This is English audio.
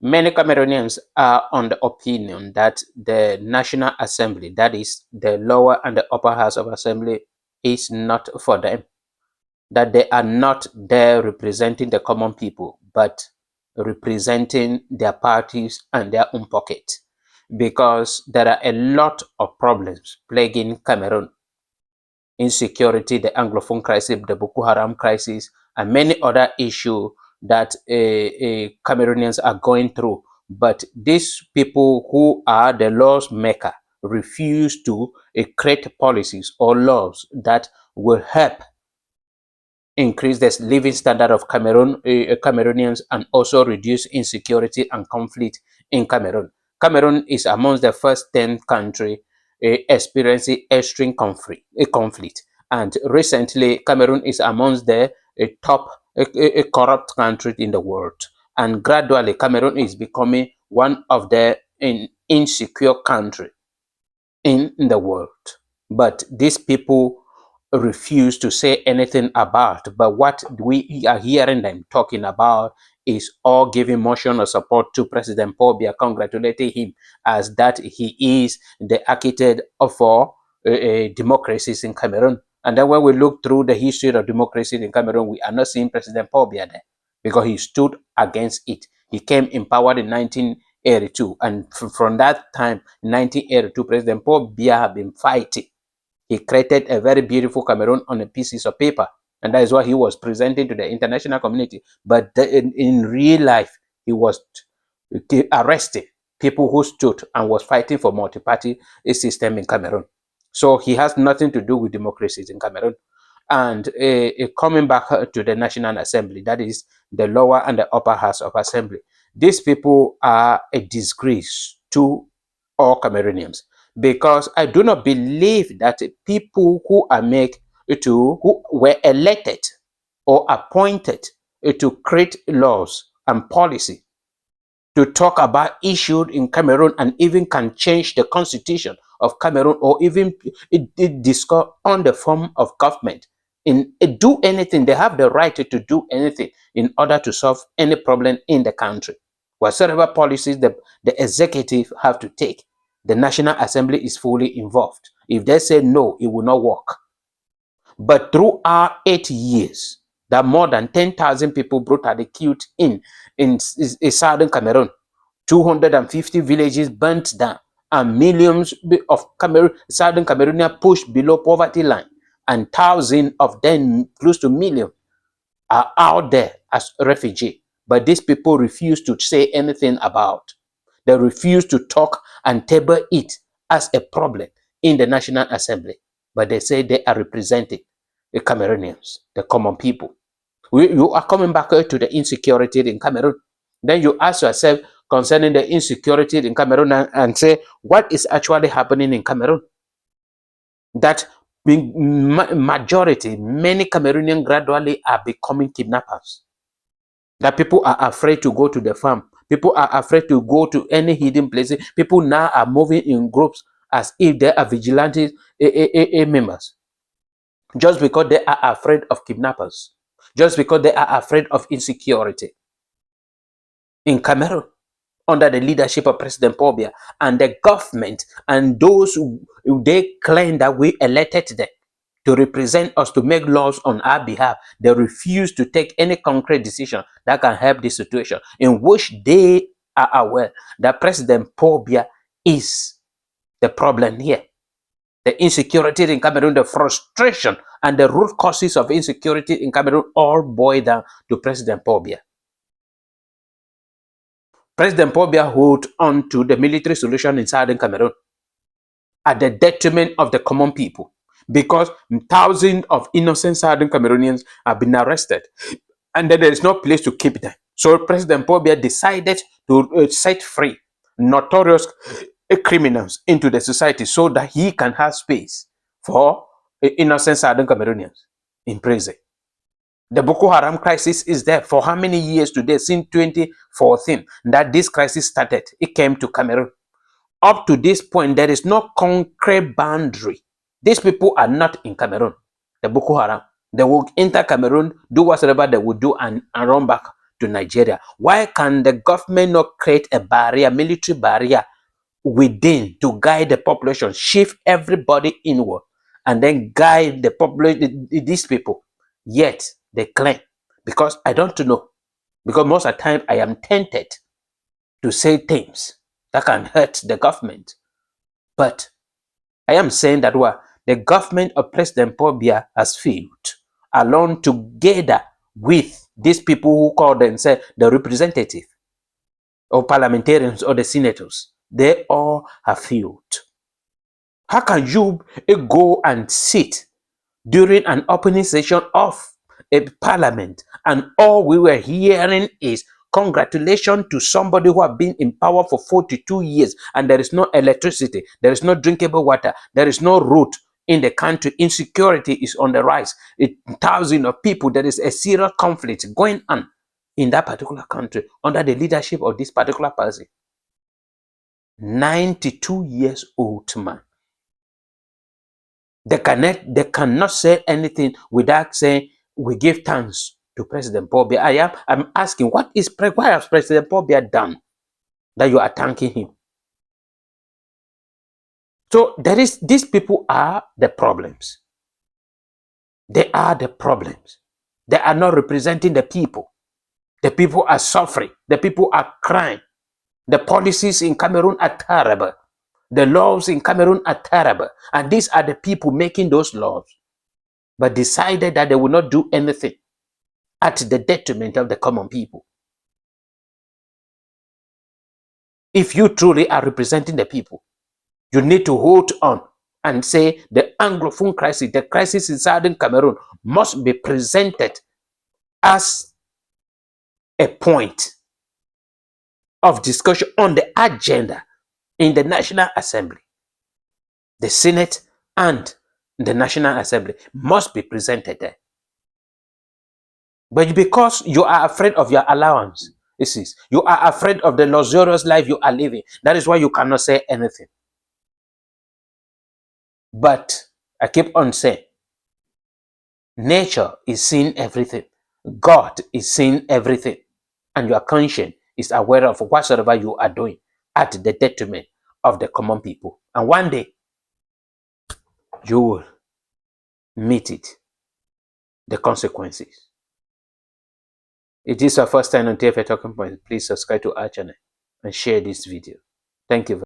Many Cameroonians are on the opinion that the National Assembly, that is the lower and the upper house of assembly, is not for them, that they are not there representing the common people, but representing their parties and their own pocket. Because there are a lot of problems plaguing Cameroon: insecurity, the Anglophone crisis, the Boko Haram crisis, and many other issues that Cameroonians are going through. But these people who are the laws maker refuse to create policies or laws that will help increase the living standard of Cameroonians and also reduce insecurity and conflict in Cameroon. Cameroon is amongst the first 10 countries experiencing extreme conflict. And recently, Cameroon is amongst the top corrupt countries in the world. And gradually, Cameroon is becoming one of the insecure countries in the world. But these people refuse to say anything about. But what we are hearing them talking about is all giving motion of support to President Paul Biya, congratulating him as that he is the architect for democracies in Cameroon. And then when we look through the history of democracy in Cameroon, we are not seeing President Paul Biya there because he stood against it. He came in power in 1982, and from that time, 1982, President Paul Biya had been fighting. He created a very beautiful Cameroon on a pieces of paper, and that is what he was presenting to the international community. But in real life, he was arresting people who stood and was fighting for multi-party system in Cameroon. So he has nothing to do with democracies in Cameroon. And coming back to the National Assembly, that is the lower and the upper house of assembly, these people are a disgrace to all Cameroonians, because I do not believe that people who who were elected or appointed to create laws and policy to talk about issues in Cameroon and even can change the constitution of Cameroon, or even discuss on the form of government, in do anything. They have the right to do anything in order to solve any problem in the country. Whatsoever policies the executive have to take, the National Assembly is fully involved. If they say no, it will not work. But throughout 8 years, that more than 10,000 people brutally killed in southern Cameroon, 250 villages burnt down, and millions of southern Cameroonians pushed below poverty line, and thousands of them, close to a million, are out there as refugees. But these people refuse to say anything about. They refuse to talk and table it as a problem in the National Assembly. But they say they are representing the Cameroonians, the common people. You are coming back to the insecurity in Cameroon. Then you ask yourself concerning the insecurity in Cameroon and say, what is actually happening in Cameroon? That majority, many Cameroonians gradually are becoming kidnappers. That people are afraid to go to the farm. People are afraid to go to any hidden places. People now are moving in groups as if they are vigilante members, just because they are afraid of kidnappers, just because they are afraid of insecurity. In Cameroon, under the leadership of President Paul Biya and the government and those who they claim that we elected them to represent us, to make laws on our behalf, they refuse to take any concrete decision that can help this situation, in which they are aware that President Paul Biya is the problem here. The insecurity in Cameroon, the frustration and the root causes of insecurity in Cameroon all boil down to President Paul Biya. President Paul Biya hold on to the military solution in southern Cameroon at the detriment of the common people, because thousands of innocent southern Cameroonians have been arrested, and then there is no place to keep them. So President Paul Biya decided to set free notorious criminals into the society so that he can have space for innocent southern Cameroonians in prison. The Boko Haram crisis is there for how many years today? Since 2014 that this crisis started, it came to Cameroon. Up to this point, there is no concrete boundary. These people are not in Cameroon. The Boko Haram, they will enter Cameroon, do whatever they will do, and run back to Nigeria. Why can the government not create a barrier, military barrier within to guide the population, shift everybody inward, and then guide the population, these people? Yet they claim, because I don't know, because most of the time I am tempted to say things that can hurt the government. But I am saying that what the government of President Paul Biya has failed, along together with these people who call themselves the representative or parliamentarians or the senators. They all have failed. How can you go and sit during an opening session of a parliament and all we were hearing is congratulations to somebody who have been in power for 42 years and there is no electricity, there is no drinkable water, there is no road in the country, insecurity is on the rise, thousands of people, there is a serious conflict going on in that particular country under the leadership of this particular person. 92 years old man. They cannot say anything without saying, we give thanks to President Paul Biya. I'm asking, what has President Paul Biya done that you are thanking him? So these people are the problems. They are the problems. They are not representing the people. The people are suffering. The people are crying. The policies in Cameroon are terrible. The laws in Cameroon are terrible. And these are the people making those laws, but decided that they will not do anything at the detriment of the common people. If you truly are representing the people, you need to hold on and say the Anglophone crisis, the crisis in Southern Cameroon, must be presented as a point of discussion on the agenda in the National Assembly. The Senate and the National Assembly must be presented there. But because you are afraid of your allowance, you are afraid of the luxurious life you are living, that is why you cannot say anything. But I keep on saying, nature is seeing everything. God is seeing everything. And your conscience is aware of whatsoever you are doing at the detriment of the common people. And one day, you will meet it, the consequences. If this is your first time on TFA Talking Point, please subscribe to our channel and share this video. Thank you.